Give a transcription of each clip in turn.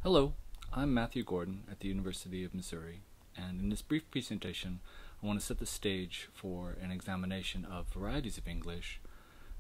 Hello, I'm Matthew Gordon at the University of Missouri, and in this brief presentation I want to set the stage for an examination of varieties of English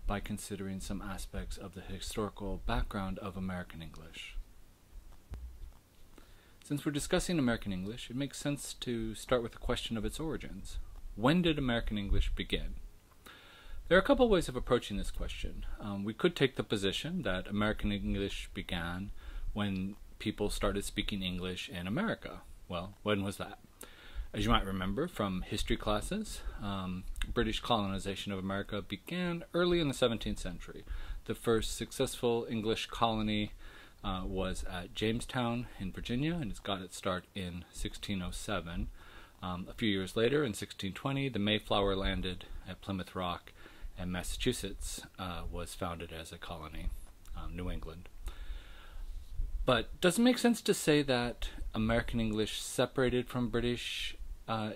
by considering some aspects of the historical background of American English. Since we're discussing American English, it makes sense to start with the question of its origins. When did American English begin? There are a couple ways of approaching this question. We could take the position that American English began when people started speaking English in America. Well, when was that? As you might remember from history classes, British colonization of America began early in the 17th century. The first successful English colony was at Jamestown in Virginia, and it's got its start in 1607. A few years later, in 1620, the Mayflower landed at Plymouth Rock, and Massachusetts was founded as a colony, New England. But does it make sense to say that American English separated from British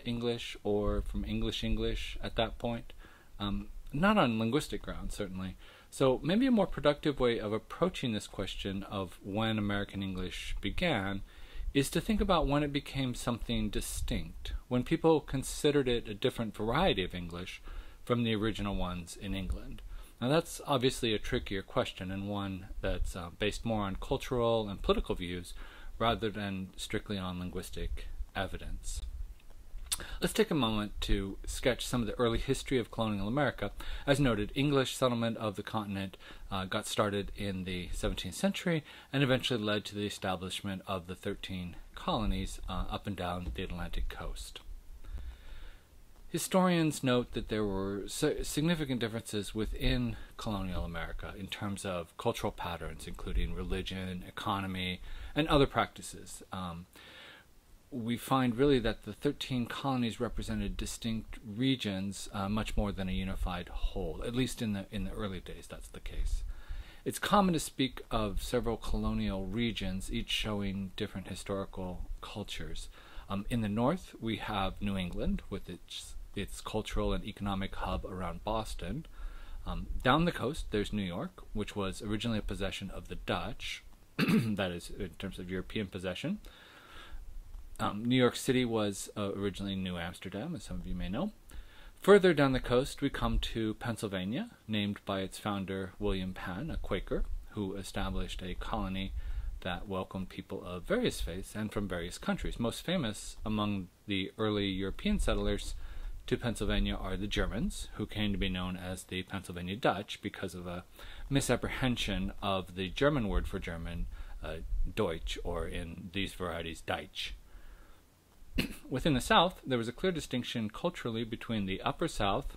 English or from English English at that point? Not on linguistic grounds, certainly. So maybe a more productive way of approaching this question of when American English began is to think about when it became something distinct, when people considered it a different variety of English from the original ones in England. Now that's obviously a trickier question, and one that's based more on cultural and political views rather than strictly on linguistic evidence. Let's take a moment to sketch some of the early history of colonial America. As noted, English settlement of the continent got started in the 17th century and eventually led to the establishment of the 13 colonies up and down the Atlantic coast. Historians note that there were significant differences within colonial America in terms of cultural patterns, including religion, economy, and other practices. We find really that the 13 colonies represented distinct regions much more than a unified whole. At least in the early days, that's the case. It's common to speak of several colonial regions, each showing different historical cultures. In the north, we have New England with its cultural and economic hub around Boston. Down the coast, there's New York, which was originally a possession of the Dutch, that is, in terms of European possession. New York City was originally New Amsterdam, as some of you may know. Further down the coast, we come to Pennsylvania, named by its founder, William Penn, a Quaker, who established a colony that welcomed people of various faiths and from various countries. Most famous among the early European settlers to Pennsylvania are the Germans, who came to be known as the Pennsylvania Dutch because of a misapprehension of the German word for German, Deutsch, or in these varieties, Deutsch. Within the South, there was a clear distinction culturally between the Upper South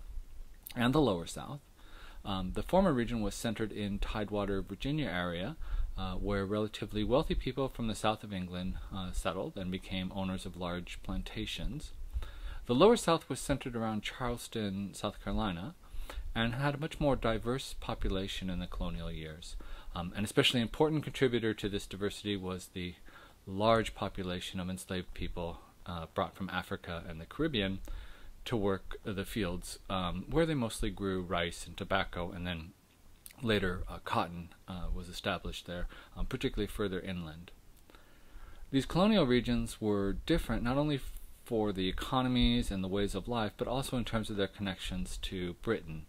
and the Lower South. The former region was centered in Tidewater, Virginia area, where relatively wealthy people from the south of England settled and became owners of large plantations. The Lower South was centered around Charleston, South Carolina, and had a much more diverse population in the colonial years. An especially important contributor to this diversity was the large population of enslaved people brought from Africa and the Caribbean to work the fields, where they mostly grew rice and tobacco, and then later cotton was established there, particularly further inland. These colonial regions were different not only for the economies and the ways of life, but also in terms of their connections to Britain.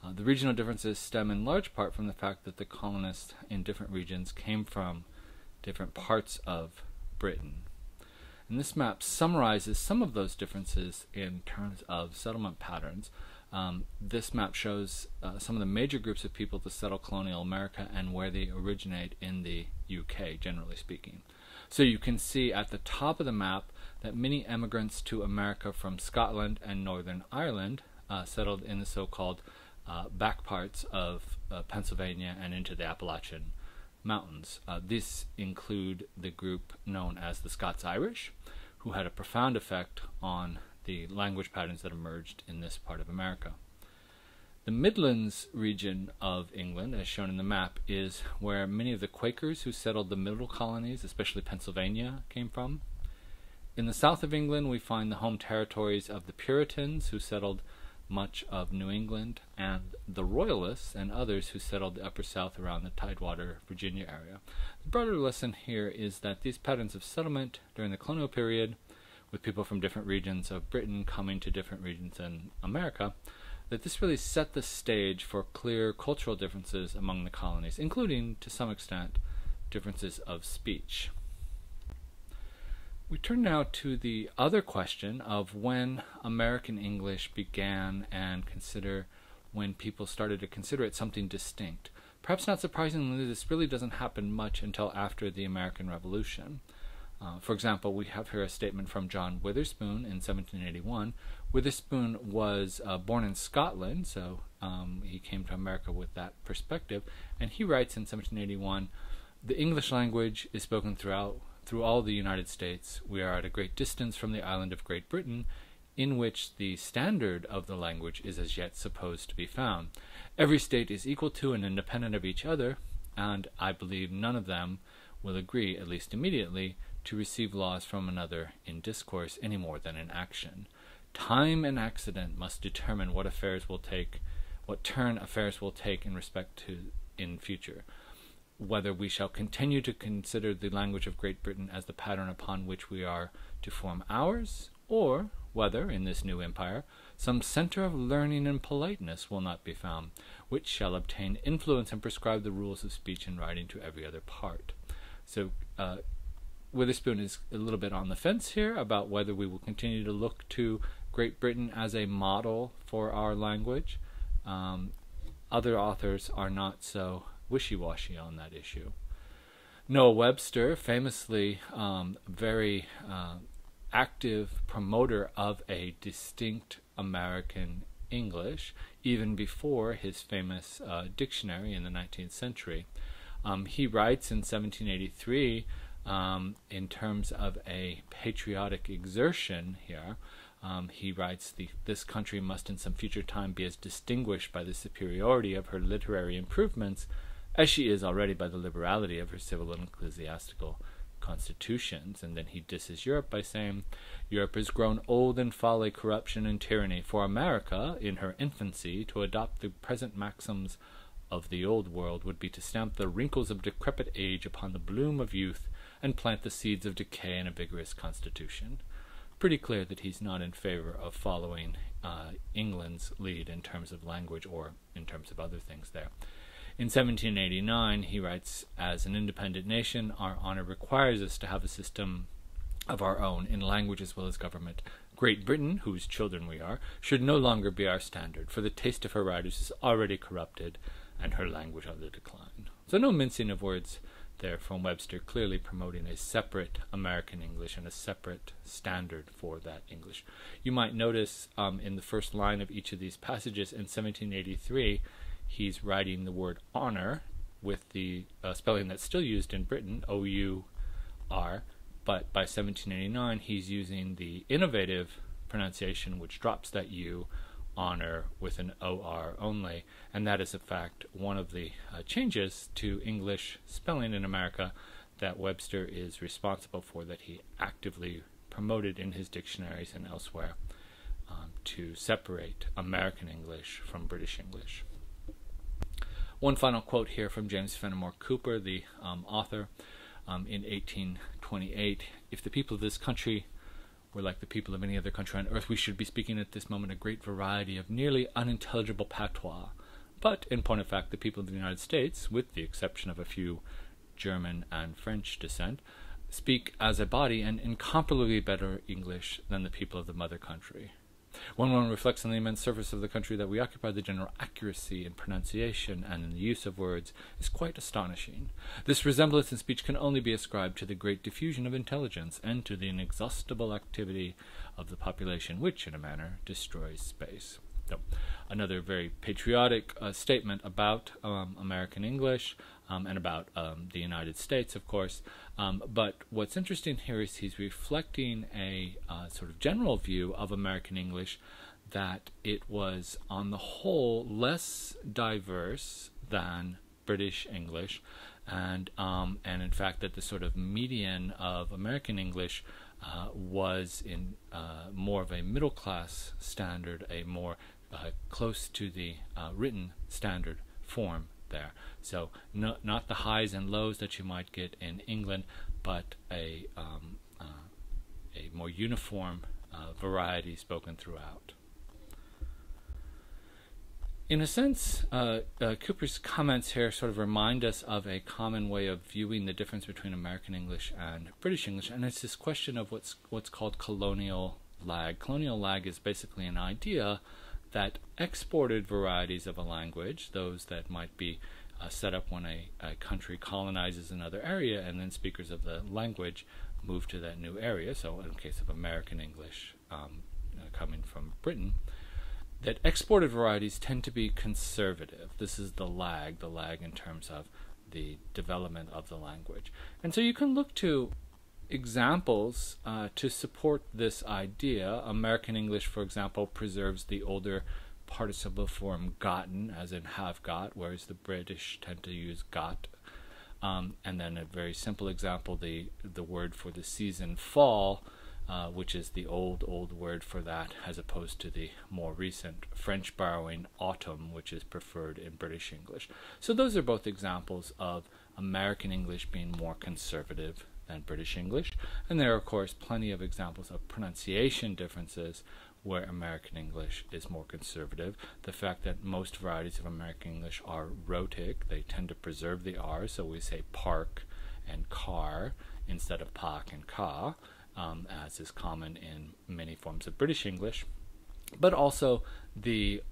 The regional differences stem in large part from the fact that the colonists in different regions came from different parts of Britain. And this map summarizes some of those differences in terms of settlement patterns. This map shows some of the major groups of people to settle colonial America and where they originate in the UK, generally speaking. So you can see at the top of the map that many immigrants to America from Scotland and Northern Ireland settled in the so-called back parts of Pennsylvania and into the Appalachian Mountains. These include the group known as the Scots-Irish, who had a profound effect on the language patterns that emerged in this part of America. The Midlands region of England, as shown in the map, is where many of the Quakers who settled the middle colonies, especially Pennsylvania, came from. In the south of England, we find the home territories of the Puritans, who settled much of New England, and the Royalists and others who settled the Upper South around the Tidewater, Virginia area. The broader lesson here is that these patterns of settlement during the colonial period, with people from different regions of Britain coming to different regions in America, that this really set the stage for clear cultural differences among the colonies, including, to some extent, differences of speech. We turn now to the other question of when American English began and when people started to consider it something distinct. Perhaps not surprisingly, this really doesn't happen much until after the American Revolution. For example, we have here a statement from John Witherspoon in 1781. Witherspoon was born in Scotland, so he came to America with that perspective, and he writes in 1781, "The English language is spoken through all the United States. We are at a great distance from the island of Great Britain, in which the standard of the language is as yet supposed to be found. Every state is equal to and independent of each other, and I believe none of them will agree, at least immediately, to receive laws from another in discourse any more than in action. Time and accident must determine what turn affairs will take in respect to in future. Whether we shall continue to consider the language of Great Britain as the pattern upon which we are to form ours, or whether, in this new empire, some center of learning and politeness will not be found, which shall obtain influence and prescribe the rules of speech and writing to every other part." So Witherspoon is a little bit on the fence here about whether we will continue to look to Great Britain as a model for our language. Other authors are not so wishy-washy on that issue. Noah Webster, famously very active promoter of a distinct American English, even before his famous dictionary in the 19th century. He writes in 1783, in terms of a patriotic exertion here, he writes, "This country must in some future time be as distinguished by the superiority of her literary improvements as she is already by the liberality of her civil and ecclesiastical constitutions." And then he disses Europe by saying, "Europe is grown old in folly, corruption, and tyranny. For America, in her infancy, to adopt the present maxims of the old world would be to stamp the wrinkles of decrepit age upon the bloom of youth and plant the seeds of decay in a vigorous constitution." Pretty clear that he's not in favor of following England's lead in terms of language or in terms of other things there. In 1789, he writes, "As an independent nation, our honor requires us to have a system of our own in language as well as government. Great Britain, whose children we are, should no longer be our standard, for the taste of her writers is already corrupted and her language on the decline." So no mincing of words there from Webster, clearly promoting a separate American English and a separate standard for that English. You might notice in the first line of each of these passages in 1783, he's writing the word honor with the spelling that's still used in Britain, O-U-R, but by 1789 he's using the innovative pronunciation which drops that U, honor, with an O-R only, and that is in fact one of the changes to English spelling in America that Webster is responsible for, that he actively promoted in his dictionaries and elsewhere to separate American English from British English. One final quote here from James Fenimore Cooper, the author, in 1828. "If the people of this country were like the people of any other country on earth, we should be speaking at this moment a great variety of nearly unintelligible patois. But, in point of fact, the people of the United States, with the exception of a few German and French descent, speak as a body an incomparably better English than the people of the mother country. When one reflects on the immense surface of the country that we occupy, the general accuracy in pronunciation and in the use of words is quite astonishing. This resemblance in speech can only be ascribed to the great diffusion of intelligence and to the inexhaustible activity of the population, which, in a manner, destroys space." So, another very patriotic statement about American English and about the United States, of course. But what's interesting here is he's reflecting a sort of general view of American English, that it was, on the whole, less diverse than British English, and in fact that the sort of median of American English was in more of a middle-class standard, a more close to the written standard form there. So not the highs and lows that you might get in England, but a more uniform variety spoken throughout. In a sense, Cooper's comments here sort of remind us of a common way of viewing the difference between American English and British English, and it's this question of what's called colonial lag. Colonial lag is basically an idea that exported varieties of a language, those that might be set up when a country colonizes another area and then speakers of the language move to that new area, so in the case of American English coming from Britain, that exported varieties tend to be conservative. This is the lag in terms of the development of the language. And so you can look to examples to support this idea. American English, for example, preserves the older participle form gotten, as in have got, whereas the British tend to use got. And then a very simple example, the word for the season fall, which is the old word for that, as opposed to the more recent French borrowing autumn, which is preferred in British English. So those are both examples of American English being more conservative than British English. And there are, of course, plenty of examples of pronunciation differences where American English is more conservative. The fact that most varieties of American English are rhotic, they tend to preserve the R, so we say park and car instead of park and car, as is common in many forms of British English. But also the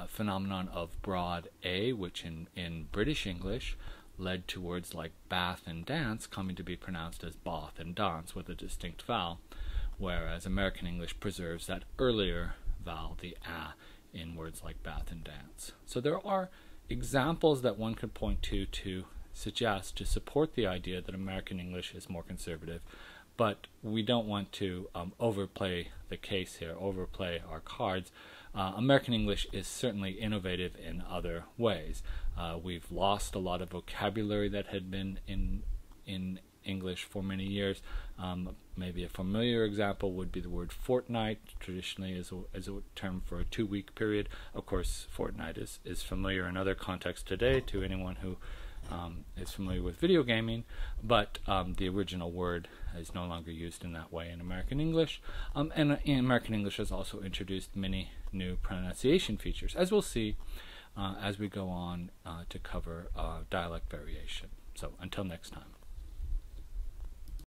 phenomenon of broad A, which in British English led to words like bath and dance coming to be pronounced as bath and dance with a distinct vowel, whereas American English preserves that earlier vowel, the A, in words like bath and dance. So there are examples that one could point to suggest, to support the idea that American English is more conservative, but we don't want to overplay the case here, overplay our cards. American English is certainly innovative in other ways. We've lost a lot of vocabulary that had been in English for many years. Maybe a familiar example would be the word fortnight, traditionally as a term for a 2-week period. Of course, fortnight is familiar in other contexts today to anyone who is familiar with video gaming, but the original word is no longer used in that way in American English. And in American English has also introduced many new pronunciation features, as we'll see as we go on to cover dialect variation. So until next time.